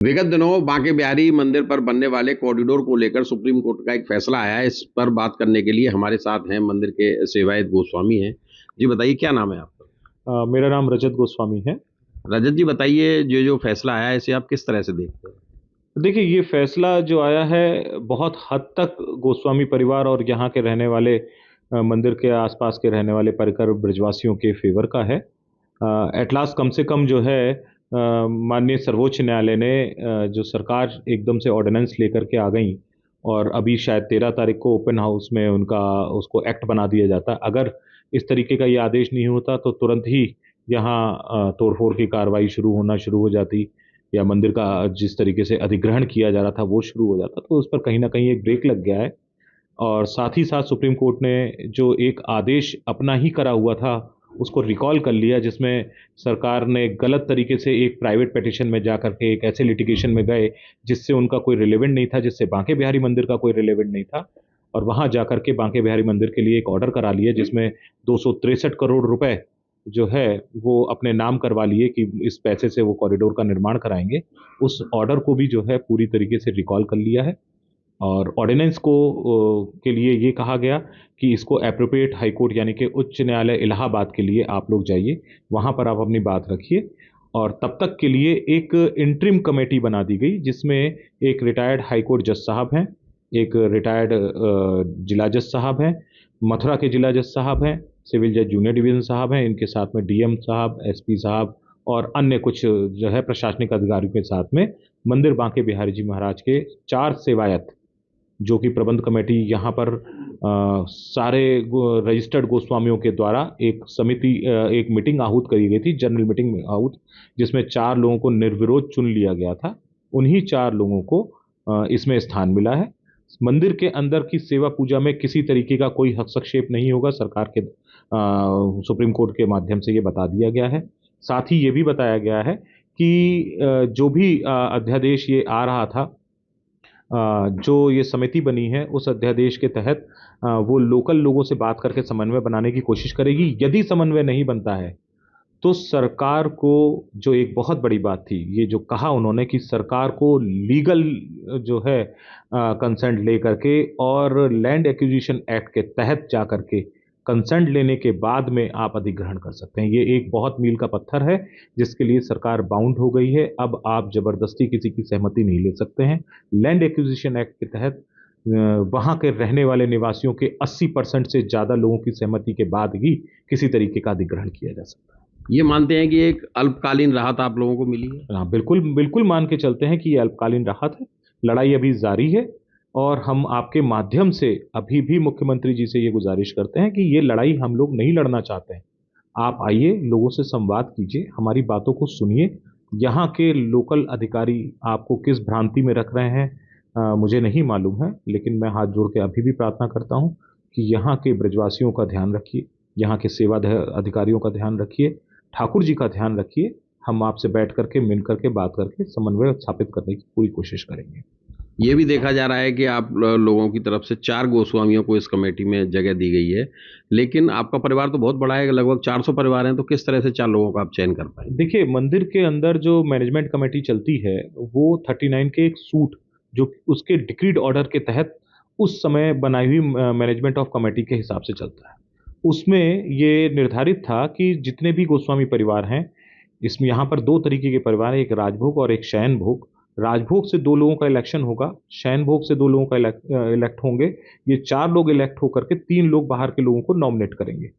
विगत दिनों बांके बिहारी मंदिर पर बनने वाले कॉरिडोर को लेकर सुप्रीम कोर्ट का एक फैसला आया है। इस पर बात करने के लिए हमारे साथ हैं मंदिर के सेवायत गोस्वामी हैं। जी बताइए क्या नाम है आपका? मेरा नाम रजत गोस्वामी है। रजत जी बताइए जो फैसला आया है इसे आप किस तरह से देखते हैं? देखिए, ये फैसला जो आया है बहुत हद तक गोस्वामी परिवार और यहाँ के रहने वाले मंदिर के आसपास के रहने वाले परिकर ब्रजवासियों के फेवर का है। एट लास्ट कम से कम जो है माननीय सर्वोच्च न्यायालय ने जो सरकार एकदम से ऑर्डिनेंस लेकर के आ गई और अभी शायद 13 तारीख को ओपन हाउस में उनका उसको एक्ट बना दिया जाता। अगर इस तरीके का ये आदेश नहीं होता तो तुरंत ही यहाँ तोड़फोड़ की कार्रवाई शुरू हो जाती या मंदिर का जिस तरीके से अधिग्रहण किया जा रहा था वो शुरू हो जाता, तो उस पर कहीं ना कहीं एक ब्रेक लग गया है। और साथ ही साथ सुप्रीम कोर्ट ने जो एक आदेश अपना ही करा हुआ था उसको रिकॉल कर लिया, जिसमें सरकार ने गलत तरीके से एक प्राइवेट पिटीशन में जा करके एक ऐसे लिटिगेशन में गए जिससे उनका कोई रिलेवेंट नहीं था, जिससे बांके बिहारी मंदिर का कोई रिलेवेंट नहीं था। और वहां जा करके बांके बिहारी मंदिर के लिए एक ऑर्डर करा लिया जिसमें 263 करोड़ रुपए जो है वो अपने नाम करवा लिए कि इस पैसे से वो कॉरिडोर का निर्माण कराएंगे। उस ऑर्डर को भी जो है पूरी तरीके से रिकॉल कर लिया है और ऑर्डिनेंस को के लिए ये कहा गया कि इसको एप्रोप्रिएट हाई कोर्ट यानी कि उच्च न्यायालय इलाहाबाद के लिए आप लोग जाइए, वहाँ पर आप अपनी बात रखिए। और तब तक के लिए एक इंटरिम कमेटी बना दी गई जिसमें एक रिटायर्ड हाई कोर्ट जज साहब हैं, एक रिटायर्ड जिला जज साहब हैं, मथुरा के जिला जज साहब हैं, सिविल जज जूनियर डिवीजन साहब हैं, इनके साथ में डीएम साहब, एसपी साहब और अन्य कुछ जो है प्रशासनिक अधिकारियों के साथ में मंदिर बांके बिहारी जी महाराज के 4 सेवायत, जो कि प्रबंध कमेटी यहाँ पर सारे रजिस्टर्ड गोस्वामियों के द्वारा एक समिति एक मीटिंग आहूत करी गई थी, जनरल मीटिंग आहूत, जिसमें 4 लोगों को निर्विरोध चुन लिया गया था। उन्हीं 4 लोगों को इसमें स्थान मिला है। मंदिर के अंदर की सेवा पूजा में किसी तरीके का कोई हस्तक्षेप नहीं होगा, सरकार के सुप्रीम कोर्ट के माध्यम से ये बता दिया गया है। साथ ही ये भी बताया गया है कि जो भी अध्यादेश ये आ रहा था, जो ये समिति बनी है उस अध्यादेश के तहत वो लोकल लोगों से बात करके समन्वय बनाने की कोशिश करेगी। यदि समन्वय नहीं बनता है तो सरकार को, जो एक बहुत बड़ी बात थी, ये जो कहा उन्होंने कि सरकार को लीगल जो है कंसेंट ले करके और लैंड एक्विजिशन एक्ट के तहत जा करके कंसेंट लेने के बाद में आप अधिग्रहण कर सकते हैं। ये एक बहुत मील का पत्थर है जिसके लिए सरकार बाउंड हो गई है। अब आप जबरदस्ती किसी की सहमति नहीं ले सकते हैं। लैंड एक्विजिशन एक्ट के तहत वहां के रहने वाले निवासियों के 80% से ज्यादा लोगों की सहमति के बाद ही किसी तरीके का अधिग्रहण किया जा सकता है। ये मानते हैं कि एक अल्पकालीन राहत आप लोगों को मिली है? हाँ, बिल्कुल बिल्कुल मान के चलते हैं कि ये अल्पकालीन राहत है। लड़ाई अभी जारी है और हम आपके माध्यम से अभी भी मुख्यमंत्री जी से ये गुजारिश करते हैं कि ये लड़ाई हम लोग नहीं लड़ना चाहते हैं। आप आइए, लोगों से संवाद कीजिए, हमारी बातों को सुनिए। यहाँ के लोकल अधिकारी आपको किस भ्रांति में रख रहे हैं मुझे नहीं मालूम है, लेकिन मैं हाथ जोड़ के अभी भी प्रार्थना करता हूँ कि यहाँ के ब्रजवासियों का ध्यान रखिए, यहाँ के सेवा अधिकारियों का ध्यान रखिए, ठाकुर जी का ध्यान रखिए। हम आपसे बैठ करके मिल करके बात करके समन्वय स्थापित करने की पूरी कोशिश करेंगे। ये भी देखा जा रहा है कि आप लोगों की तरफ से 4 गोस्वामियों को इस कमेटी में जगह दी गई है, लेकिन आपका परिवार तो बहुत बड़ा है, लगभग 400 परिवार हैं, तो किस तरह से 4 लोगों का आप चयन कर पाए? देखिए, मंदिर के अंदर जो मैनेजमेंट कमेटी चलती है वो 39 के एक सूट जो उसके डिक्रीड ऑर्डर के तहत उस समय बनाई हुई मैनेजमेंट ऑफ कमेटी के हिसाब से चलता है। उसमें ये निर्धारित था कि जितने भी गोस्वामी परिवार हैं, इसमें यहाँ पर 2 तरीके के परिवार हैं, एक राजभोग और एक शयन भोग। राजभोग से 2 लोगों का इलेक्शन होगा, शयन भोग से 2 लोगों का इलेक्ट होंगे। ये 4 लोग इलेक्ट होकर के 3 लोग बाहर के लोगों को नॉमिनेट करेंगे।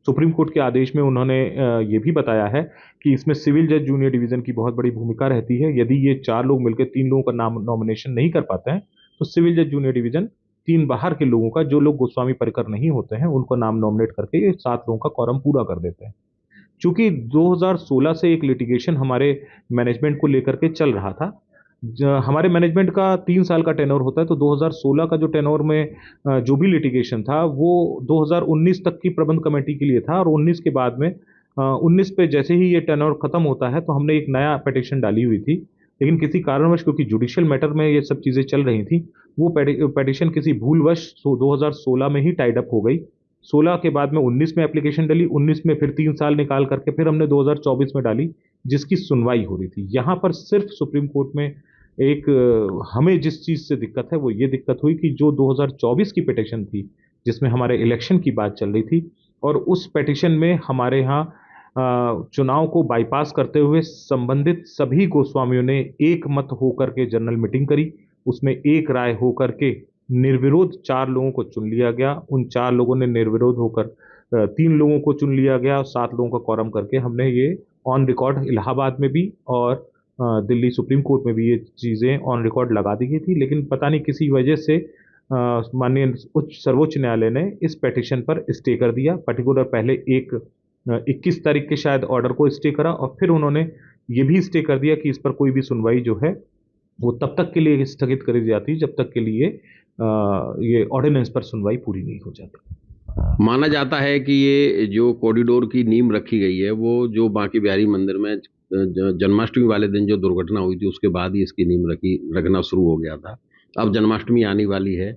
सुप्रीम कोर्ट के आदेश में उन्होंने ये भी बताया है कि इसमें सिविल जज जूनियर डिवीजन की बहुत बड़ी भूमिका रहती है। यदि ये 4 लोग मिलकर 3 लोगों का नाम नॉमिनेशन नहीं कर पाते हैं तो सिविल जज जूनियर डिवीजन 3 बाहर के लोगों का, जो लोग गोस्वामी परिकर नहीं होते हैं, उनको नाम नॉमिनेट करके ये 7 लोगों का कॉरम पूरा कर देते हैं। चूंकि 2016 से एक लिटिगेशन हमारे मैनेजमेंट को लेकर के चल रहा था, हमारे मैनेजमेंट का 3 साल का टेनोर होता है, तो 2016 का जो टेनोर में जो भी लिटिगेशन था वो 2019 तक की प्रबंध कमेटी के लिए था और 19 के बाद में 19 पे जैसे ही ये टेनोर खत्म होता है तो हमने एक नया पिटिशन डाली हुई थी। लेकिन किसी कारणवश, क्योंकि जुडिशियल मैटर में ये सब चीज़ें चल रही थी, वो पिटिशन किसी भूलवश 2016 में ही टाइड अप हो गई। 16 के बाद में 19 में एप्लीकेशन डाली, 19 में फिर 3 साल निकाल करके फिर हमने 2024 में डाली, जिसकी सुनवाई हो रही थी। यहाँ पर सिर्फ सुप्रीम कोर्ट में एक हमें जिस चीज़ से दिक्कत है वो ये दिक्कत हुई कि जो 2024 की पिटिशन थी जिसमें हमारे इलेक्शन की बात चल रही थी, और उस पिटिशन में हमारे यहाँ चुनाव को बाईपास करते हुए संबंधित सभी गोस्वामियों ने एक मत होकर के जनरल मीटिंग करी। उसमें एक राय होकर के निर्विरोध 4 लोगों को चुन लिया गया। उन 4 लोगों ने निर्विरोध होकर 3 लोगों को चुन लिया गया और 7 लोगों का quorum करके हमने ये ऑन रिकॉर्ड इलाहाबाद में भी और दिल्ली सुप्रीम कोर्ट में भी ये चीज़ें ऑन रिकॉर्ड लगा दी गई थी। लेकिन पता नहीं किसी वजह से माननीय सर्वोच्च न्यायालय ने इस पिटिशन पर स्टे कर दिया। पर्टिकुलर पहले 21 तारीख के शायद ऑर्डर को स्टे करा और फिर उन्होंने ये भी स्टे कर दिया कि इस पर कोई भी सुनवाई जो है वो तब तक के लिए स्थगित करी जाती जब तक के लिए ये ऑर्डिनेंस पर सुनवाई पूरी नहीं हो जाती। माना जाता है कि ये जो कॉरिडोर की नींव रखी गई है वो जो बांके बिहारी मंदिर में जन्माष्टमी वाले दिन जो दुर्घटना हुई थी उसके बाद ही इसकी नींव रखना शुरू हो गया था। अब जन्माष्टमी आने वाली है,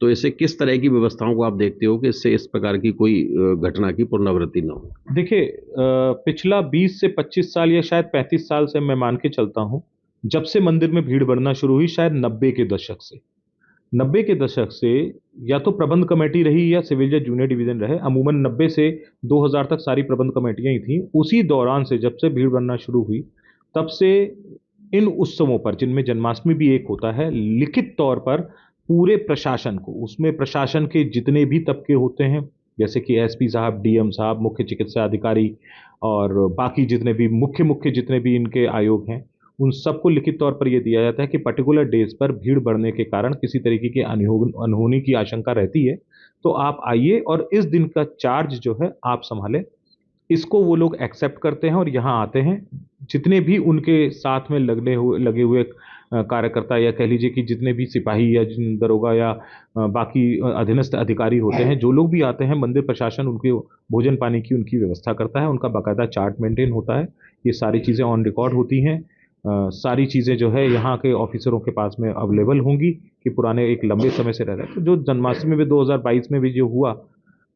तो इससे किस तरह की व्यवस्थाओं को आप देखते हो कि इससे इस प्रकार की कोई घटना की पुनरावृत्ति न हो? देखिए, पिछला 20 से 25 साल या शायद 35 साल से मैं मान के चलता हूँ, जब से मंदिर में भीड़ बढ़ना शुरू हुई, शायद 90 के दशक से, 90 के दशक से या तो प्रबंध कमेटी रही या सिविल जज जूनियर डिवीजन रहे। अमूमन 90 से 2000 तक सारी प्रबंध कमेटियां ही थीं। उसी दौरान से जब से भीड़ बढ़ना शुरू हुई, तब से इन उत्सवों पर, जिनमें जन्माष्टमी भी एक होता है, लिखित तौर पर पूरे प्रशासन को, उसमें प्रशासन के जितने भी तबके होते हैं, जैसे कि एसपी साहब, डीएम साहब, मुख्य चिकित्सा अधिकारी और बाकी जितने भी मुख्य जितने भी इनके आयोग हैं, उन सबको लिखित तौर पर यह दिया जाता है कि पर्टिकुलर डेज पर भीड़ बढ़ने के कारण किसी तरीके की अनहोनी की आशंका रहती है तो आप आइए और इस दिन का चार्ज जो है आप संभालें। इसको वो लोग एक्सेप्ट करते हैं और यहाँ आते हैं। जितने भी उनके साथ में लगे हुए कार्यकर्ता, या कह लीजिए कि जितने भी सिपाही या दरोगा या बाकी अधीनस्थ अधिकारी होते हैं, जो लोग भी आते हैं, मंदिर प्रशासन उनके भोजन पानी की उनकी व्यवस्था करता है। उनका बाकायदा चार्ट मेंटेन होता है। ये सारी चीज़ें ऑन रिकॉर्ड होती हैं। सारी चीज़ें जो है यहाँ के ऑफिसरों के पास में अवेलेबल होंगी कि पुराने एक लंबे समय से रह रहे हैं। तो जो जन्माष्टमी में 2022 में भी जो हुआ,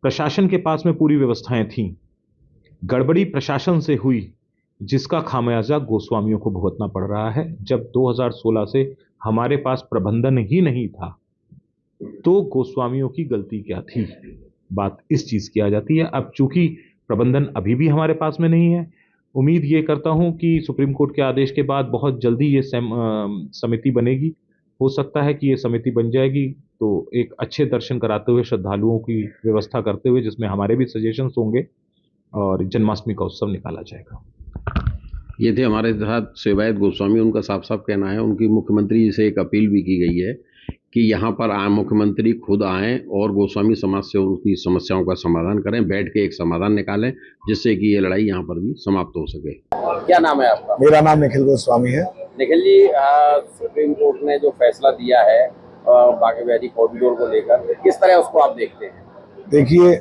प्रशासन के पास में पूरी व्यवस्थाएं थीं, गड़बड़ी प्रशासन से हुई, जिसका खामियाजा गोस्वामियों को भुगतना पड़ रहा है। जब 2016 से हमारे पास प्रबंधन ही नहीं था तो गोस्वामियों की गलती क्या थी, बात इस चीज़ की आ जाती है। अब चूंकि प्रबंधन अभी भी हमारे पास में नहीं है, उम्मीद ये करता हूं कि सुप्रीम कोर्ट के आदेश के बाद बहुत जल्दी ये समिति बनेगी। हो सकता है कि ये समिति बन जाएगी तो एक अच्छे दर्शन कराते हुए, श्रद्धालुओं की व्यवस्था करते हुए, जिसमें हमारे भी सजेशंस होंगे, और जन्माष्टमी का उत्सव निकाला जाएगा। ये थे हमारे साथ सेवायत गोस्वामी। उनका साफ साफ कहना है, उनकी मुख्यमंत्री जी से एक अपील भी की गई है कि यहाँ पर मुख्यमंत्री खुद आएँ और गोस्वामी समाज से उनकी समस्याओं का समाधान करें, बैठ के एक समाधान निकालें, जिससे कि ये लड़ाई यहाँ पर भी समाप्त हो सके। क्या नाम है आपका? मेरा नाम निखिल गोस्वामी है। निखिल जी, सुप्रीम कोर्ट ने जो फैसला दिया है बांके बिहारी कॉरिडोर को लेकर, किस तरह उसको आप देखते हैं? देखिए,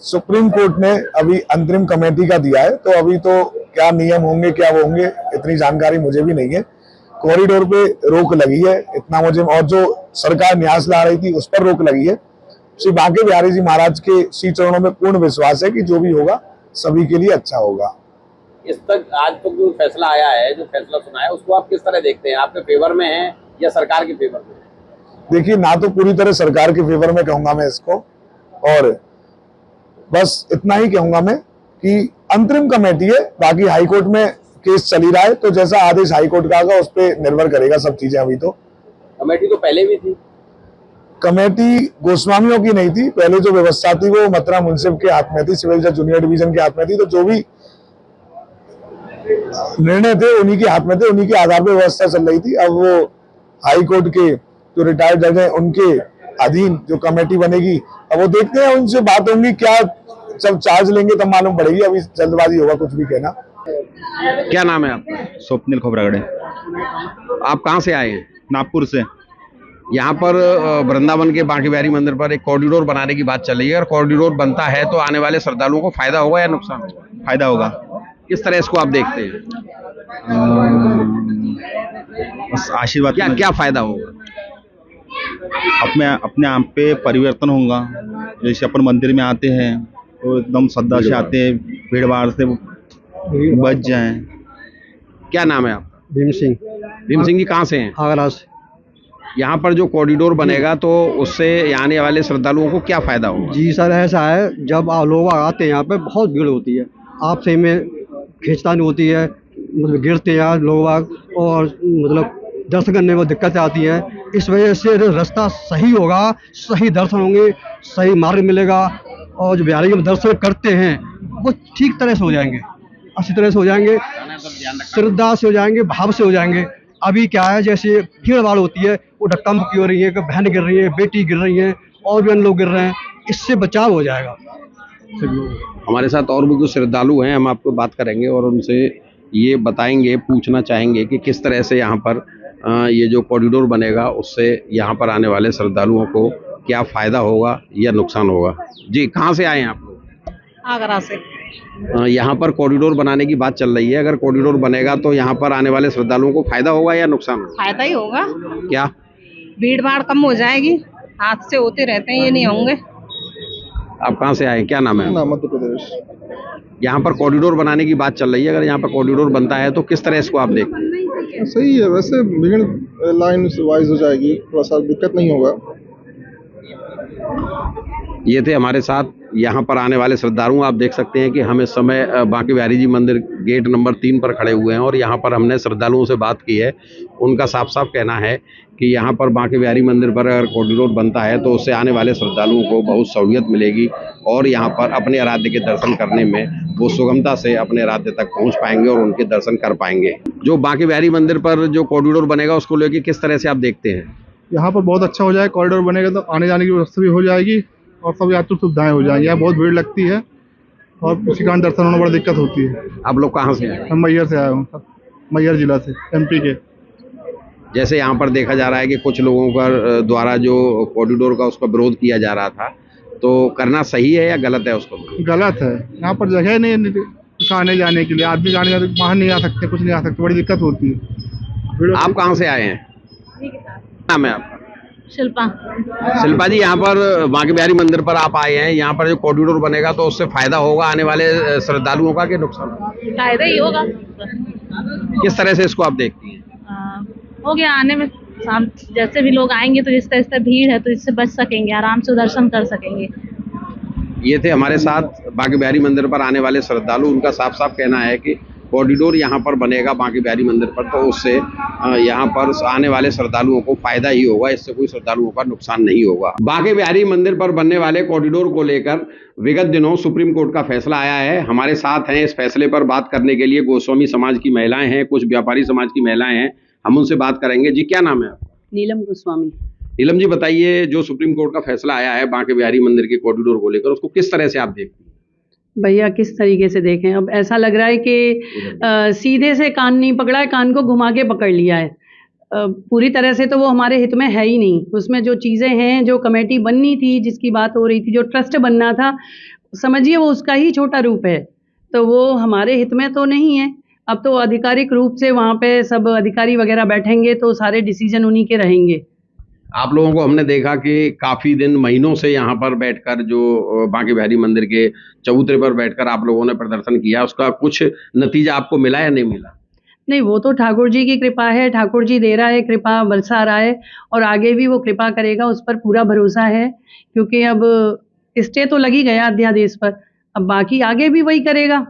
सुप्रीम कोर्ट ने अभी अंतरिम कमेटी का दिया है, तो अभी तो क्या नियम होंगे, क्या वो होंगे, इतनी जानकारी मुझे भी नहीं है। कॉरिडोर पे रोक लगी है इतना मुझे, और जो सरकार न्यास ला रही थी उस पर रोक लगी है। श्री बांके बिहारी जी महाराज के श्री चरणों में पूर्ण विश्वास है कि जो भी होगा सभी के लिए अच्छा होगा। इस तक आज तक जो फैसला आया है, जो फैसला सुना है, उसको आप किस तरह देखते हैं? आपके फेवर में है या सरकार के फेवर में? देखिए, ना तो पूरी तरह सरकार के फेवर में कहूंगा मैं इसको, और बस इतना ही कहूंगा मैं कि अंतरिम कमेटी है, बाकी हाईकोर्ट में केस चली रहा है, तो जैसा आदेश हाईकोर्ट का आएगा उस पर निर्भर करेगा सब चीजें। अभी तो कमेटी तो पहले भी थी। कमेटी गोस्वामियों की नहीं थी, पहले जो व्यवस्था थी वो मथुरा मुंसिफ के हाथ में थी, सिविल जज जूनियर डिवीजन के हाथ में थी। तो जो भी निर्णय थे उन्हीं के हाथ में थे, उन्हीं के आधार पर व्यवस्था चल रही थी। अब वो हाई कोर्ट के जो रिटायर्ड जज हैं उनके अधीन जो कमेटी बनेगी, अब वो देखते हैं, उनसे बात होंगी, क्या जब चार्ज लेंगे तब मालूम पड़ेगी। अभी जल्दबाजी होगा कुछ भी कहना। क्या नाम है आपका? स्वप्निल खोबरागड़े। आप कहाँ से आए हैं? नागपुर से। यहाँ पर वृंदावन के बांके बिहारी मंदिर पर एक कॉरिडोर बनाने की बात चल रही है। अगर कॉरिडोर बनता है तो आने वाले श्रद्धालुओं को फायदा होगा या नुकसान? फायदा होगा। किस तरह इसको आप देखते हैं? बस आशीर्वाद। क्या फायदा होगा? अपने आप पे परिवर्तन होगा। जैसे अपन मंदिर में आते हैं तो एकदम श्रद्धा से आते हैं, भीड़ भाड़ से बच जाएं। क्या नाम है आपका? भीम सिंह। भीम सिंह जी कहाँ से हैं? आगरा से। यहाँ पर जो कॉरिडोर बनेगा तो उससे आने वाले श्रद्धालुओं को क्या फायदा होगा? जी सर, ऐसा है, जब लोग आते हैं यहाँ पे बहुत भीड़ होती है, आपसे में खींचतानी होती है, मतलब गिरते हैं लोग और मतलब दर्शन करने में दिक्कतें आती हैं। इस वजह से रास्ता सही होगा, सही दर्शन होंगे, सही मार्ग मिलेगा और जो बिहारी के दर्शन करते हैं वो ठीक तरह से हो जाएंगे, अच्छी तरह से हो जाएंगे, श्रद्धा से हो जाएंगे, भाव से हो जाएंगे। अभी क्या है, जैसे भीड़ भाड़ होती है, वो धक्का मुक्की हो रही है, बहन गिर रही है, बेटी गिर रही है और भी अन्य लोग गिर रहे हैं, इससे बचाव हो जाएगा। हमारे साथ और भी कुछ श्रद्धालु हैं, हम आपको बात करेंगे और उनसे ये बताएंगे, पूछना चाहेंगे कि किस तरह से यहाँ पर ये जो कॉरिडोर बनेगा उससे यहाँ पर आने वाले श्रद्धालुओं को क्या फ़ायदा होगा या नुकसान होगा। जी, कहाँ से आए हैं आप लोग? आगरा से। यहाँ पर कॉरिडोर बनाने की बात चल रही है, अगर कॉरिडोर बनेगा तो यहाँ पर आने वाले श्रद्धालुओं को फायदा होगा या नुकसान होगा? फायदा ही होगा, क्या? भीड़ भाड़ कम हो जाएगी, हादसे होते रहते हैं, ये नहीं होंगे। आप कहाँ से आए, क्या नाम है? मध्य प्रदेश। यहाँ पर कॉरिडोर बनाने की बात चल रही है, अगर यहाँ पर कॉरिडोर बनता है तो किस तरह इसको आप देखते हैं? सही है, वैसे भीड़ लाइन वाइज हो जाएगी, थोड़ा सा दिक्कत नहीं होगा। ये थे हमारे साथ यहाँ पर आने वाले श्रद्धालु। आप देख सकते हैं कि हम इस समय बांके बिहारी जी मंदिर गेट नंबर 3 पर खड़े हुए हैं और यहाँ पर हमने श्रद्धालुओं से बात की है। उनका साफ साफ कहना है कि यहाँ पर बांके बिहारी मंदिर पर अगर कॉरिडोर बनता है तो उससे आने वाले श्रद्धालुओं को बहुत सहूलियत मिलेगी और यहाँ पर अपने आराध्य के दर्शन करने में वो सुगमता से अपने आराध्य तक पहुँच पाएंगे और उनके दर्शन कर पाएंगे। जो बांके बिहारी मंदिर पर जो कॉरिडोर बनेगा उसको लेकर किस तरह से आप देखते हैं? यहाँ पर बहुत अच्छा हो जाए, कॉरिडोर बनेगा तो आने जाने की व्यवस्था भी हो जाएगी और सब यात्री सुविधाएं हो जाएंगी। यहाँ बहुत भीड़ लगती है और उसी कारण दर्शन होने में बड़ी दिक्कत होती है। आप लोग कहाँ से आए? मैं मैहर से आया हूँ, मैहर जिला से, MP के। जैसे यहाँ पर देखा जा रहा है कि कुछ लोगों का द्वारा जो कॉरिडोर का उसका विरोध किया जा रहा था, तो करना सही है या गलत है उसको? गलत है, यहाँ पर जगह नहीं आने जाने के लिए, आदमी आने जाने बाहर नहीं आ सकते, कुछ नहीं आ सकते, बड़ी दिक्कत होती है। आप कहाँ से आए हैं? नाम है आपका? शिल्पा। शिल्पा जी, यहाँ पर बांके बिहारी मंदिर पर आप आए हैं, यहाँ पर जो कॉरिडोर बनेगा तो उससे फायदा होगा आने वाले श्रद्धालुओं का कि नुकसान? फायदा ही होगा। किस तरह से इसको आप देखती हैं? हो गया, आने में जैसे भी लोग आएंगे तो जिस तरह से भीड़ है तो इससे बच सकेंगे, आराम से दर्शन कर सकेंगे। ये थे हमारे साथ बांके बिहारी मंदिर पर आने वाले श्रद्धालु। उनका साफ साफ कहना है कि कॉरिडोर यहाँ पर बनेगा बांके बिहारी मंदिर पर तो उससे यहाँ पर आने वाले श्रद्धालुओं को फायदा ही होगा, इससे कोई श्रद्धालुओं का नुकसान नहीं होगा। बांके बिहारी मंदिर पर बनने वाले कॉरिडोर को लेकर विगत दिनों सुप्रीम कोर्ट का फैसला आया है। हमारे साथ हैं इस फैसले पर बात करने के लिए गोस्वामी समाज की महिलाएं हैं, कुछ व्यापारी समाज की महिलाएं हैं, हम उनसे बात करेंगे। जी, क्या नाम है आपका? नीलम गोस्वामी। नीलम जी, बताइए, जो सुप्रीम कोर्ट का फैसला आया है बांके बिहारी मंदिर के कॉरिडोर को लेकर, उसको किस तरह से आप देखते हैं? भैया, किस तरीके से देखें, अब ऐसा लग रहा है कि सीधे से कान नहीं पकड़ा है, कान को घुमा के पकड़ लिया है। पूरी तरह से तो वो हमारे हित में है ही नहीं। उसमें जो चीज़ें हैं, जो कमेटी बननी थी, जिसकी बात हो रही थी, जो ट्रस्ट बनना था, समझिए वो उसका ही छोटा रूप है, तो वो हमारे हित में तो नहीं है। अब तो आधिकारिक रूप से वहाँ पे सब अधिकारी वगैरह बैठेंगे तो सारे डिसीजन उन्हीं के रहेंगे। आप लोगों को हमने देखा कि काफ़ी दिन, महीनों से यहाँ पर बैठकर जो बांके बिहारी मंदिर के चबूतरे पर बैठकर आप लोगों ने प्रदर्शन किया, उसका कुछ नतीजा आपको मिला या नहीं मिला? नहीं, वो तो ठाकुर जी की कृपा है, ठाकुर जी दे रहा है, कृपा बरसा रहा है और आगे भी वो कृपा करेगा, उस पर पूरा भरोसा है। क्योंकि अब स्टे तो लगी गया अध्यादेश पर, अब बाकी आगे भी वही करेगा,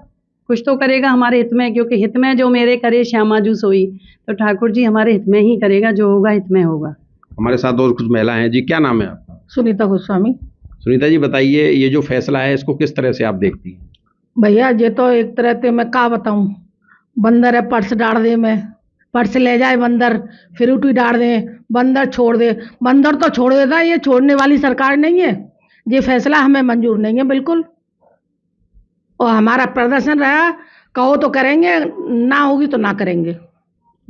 कुछ तो करेगा हमारे हित में, क्योंकि हित में जो मेरे करे श्यामा जू सोई, तो ठाकुर जी हमारे हित में ही करेगा, जो होगा हित में होगा। हमारे साथ और कुछ महिला हैं। जी, क्या नाम है आपका? सुनीता गोस्वामी। सुनीता जी, बताइए, ये जो फैसला है इसको किस तरह से आप देखती हैं? भैया, ये तो एक तरह से मैं क्या बताऊं, बंदर है, पर्स डाल दे, मैं पर्स ले जाए बंदर, फिर उठी डाल दे, बंदर छोड़ दे, बंदर तो छोड़ देता है, ये छोड़ने वाली सरकार नहीं है। ये फैसला हमें मंजूर नहीं है बिल्कुल, और हमारा प्रदर्शन रहा, कहो तो करेंगे, ना होगी तो ना करेंगे।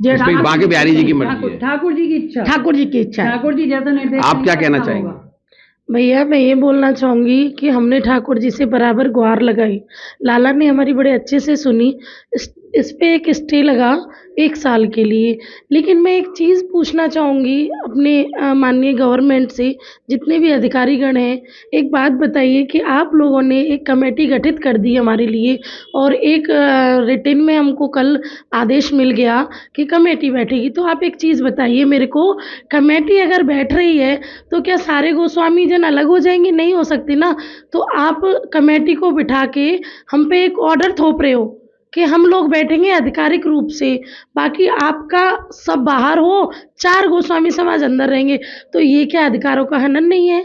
बांके बिहारी जी की मर्जी है, ठाकुर जी की इच्छा, ठाकुर जी की इच्छा है। ठाकुर जी जैसा निर्देश। आप क्या कहना चाहेंगे? भैया, मैं ये बोलना चाहूँगी कि हमने ठाकुर जी से बराबर गुहार लगाई, लाला ने हमारी बड़े अच्छे से सुनी। इस पे एक स्टे लगा 1 साल के लिए। लेकिन मैं एक चीज़ पूछना चाहूँगी अपने माननीय गवर्नमेंट से, जितने भी अधिकारीगण हैं, एक बात बताइए कि आप लोगों ने एक कमेटी गठित कर दी हमारे लिए और एक रिटन में हमको कल आदेश मिल गया कि कमेटी बैठेगी। तो आप एक चीज़ बताइए मेरे को, कमेटी अगर बैठ रही है तो क्या सारे गोस्वामी जन अलग हो जाएंगे? नहीं हो सकती ना। तो आप कमेटी को बिठा के हम पे एक ऑर्डर थोप रहे हो कि हम लोग बैठेंगे आधिकारिक रूप से, बाकी आपका सब बाहर हो, 4 गोस्वामी समाज अंदर रहेंगे। तो ये क्या अधिकारों का हनन नहीं है?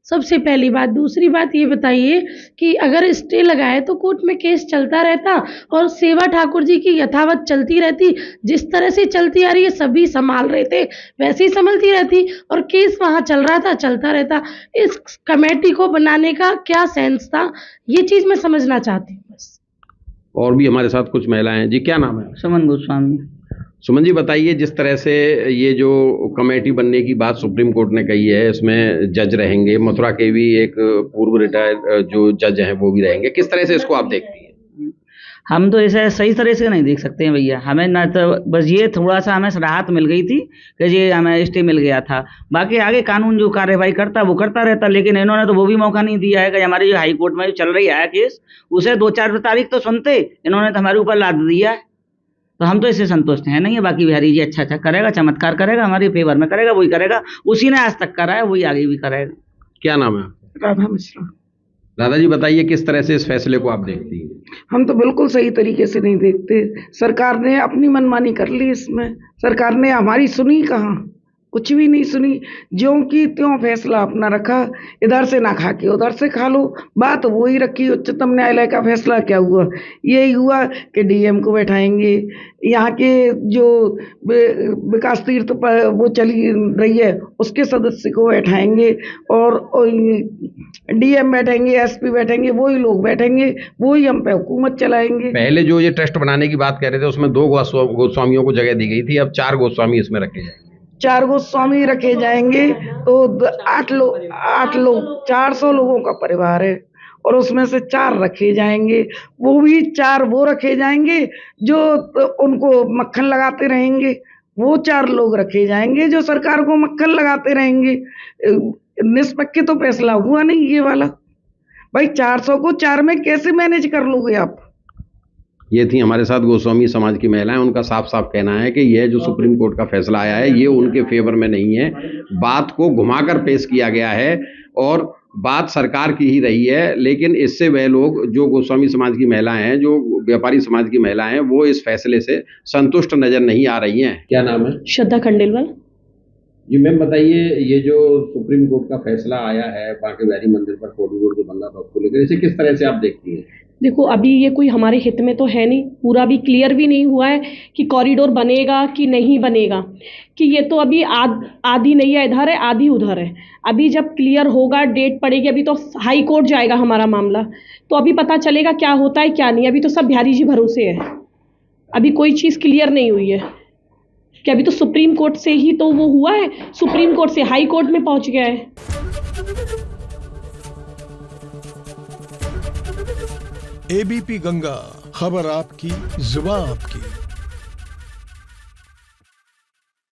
सबसे पहली बात। दूसरी बात ये बताइए कि अगर स्टे लगाए तो कोर्ट में केस चलता रहता और सेवा ठाकुर जी की यथावत चलती रहती, जिस तरह से चलती आ रही है, सभी संभाल रहे थे वैसे ही संभलती रहती और केस वहाँ चल रहा था, चलता रहता। इस कमेटी को बनाने का क्या सेंस था, ये चीज़ मैं समझना चाहती हूँ बस। और भी हमारे साथ कुछ महिलाएं हैं जी, क्या नाम है? सुमन गोस्वामी। सुमन जी बताइए, जिस तरह से ये जो कमेटी बनने की बात सुप्रीम कोर्ट ने कही है, इसमें जज रहेंगे, मथुरा के भी एक पूर्व रिटायर्ड जो जज हैं वो भी रहेंगे, किस तरह से इसको आप देखती हैं? हम तो इसे सही तरह से नहीं देख सकते हैं भैया। हमें ना तो बस ये थोड़ा सा हमें राहत मिल गई थी कि ये हमें स्टे मिल गया था, बाकी आगे कानून जो कार्यवाही करता वो करता रहता। लेकिन इन्होंने तो वो भी मौका नहीं दिया है कि हमारी जो हाई कोर्ट में जो चल रही है केस, उसे 2-4 तारीख तो सुनते, इन्होंने तो हमारे ऊपर लाद दिया है। तो हम तो इससे संतुष्ट हैं नहीं है। बाकी बिहारी जी अच्छा करेगा, चमत्कार करेगा, हमारे फेवर में करेगा, वही करेगा, उसी ने आज तक करा है, वही आगे भी करेगा। क्या नाम है? राधा मिश्रा। राधा जी बताइए, किस तरह से इस फैसले को आप देखती हैं? हम तो बिल्कुल सही तरीके से नहीं देखते। सरकार ने अपनी मनमानी कर ली इसमें। सरकार ने हमारी सुनी कहाँ, कुछ भी नहीं सुनी। ज्यों की त्यों फैसला अपना रखा, इधर से ना खा के उधर से खा लो, बात वही रखी। उच्चतम न्यायालय का फैसला क्या हुआ? यही हुआ कि डीएम को बैठाएंगे, यहाँ के जो विकास तीर्थ पर वो चली रही है उसके सदस्य को बैठाएंगे और डीएम बैठेंगे, एसपी बैठेंगे, वही लोग बैठेंगे, वही हम पे हुकूमत चलाएंगे। पहले जो ये ट्रस्ट बनाने की बात कर रहे थे उसमें 2 गोस्वामियों को जगह दी गई थी, अब 4 गोस्वामी इसमें रखे जाएंगे। 4 गोस्वामी रखे जाएंगे तो 8 लोग 400 लोगों का परिवार है और उसमें से 4 रखे जाएंगे। वो भी 4 वो रखे जाएंगे जो उनको मक्खन लगाते रहेंगे, वो 4 लोग रखे जाएंगे जो सरकार को मक्खन लगाते रहेंगे। निष्पक्ष तो फैसला हुआ नहीं ये वाला। भाई 400 को 4 में कैसे मैनेज कर लोगे आप? ये थी हमारे साथ गोस्वामी समाज की महिलाएं। उनका साफ साफ कहना है कि यह जो सुप्रीम कोर्ट का फैसला आया है ये उनके फेवर में नहीं है, बात को घुमाकर पेश किया गया है और बात सरकार की ही रही है। लेकिन इससे वह लोग जो गोस्वामी समाज की महिलाएं हैं, जो व्यापारी समाज की महिलाएं हैं, वो इस फैसले से संतुष्ट नजर नहीं आ रही हैं। क्या नाम है? श्रद्धा खंडेलवाल जी। मैम बताइए, ये जो सुप्रीम कोर्ट का फैसला आया है बांके बिहारी मंदिर पर कॉरिडोर जो बन रहा था उसको लेकर, इसे किस तरह से आप देखती हैं? देखो, अभी ये कोई हमारे हित में तो है नहीं, पूरा भी क्लियर भी नहीं हुआ है कि कॉरिडोर बनेगा कि नहीं बनेगा, कि ये तो अभी आधी नैया इधर है आधी उधर है। अभी जब क्लियर होगा, डेट पड़ेगी, अभी तो हाई कोर्ट जाएगा हमारा मामला, तो अभी पता चलेगा क्या होता है क्या नहीं। अभी तो सब बिहारी जी भरोसे है, अभी कोई चीज़ क्लियर नहीं हुई है कि अभी तो सुप्रीम कोर्ट से ही तो वो हुआ है, सुप्रीम कोर्ट से हाई कोर्ट में पहुंच गया है। एबीपी गंगा, खबर आपकी, जुबान आपकी।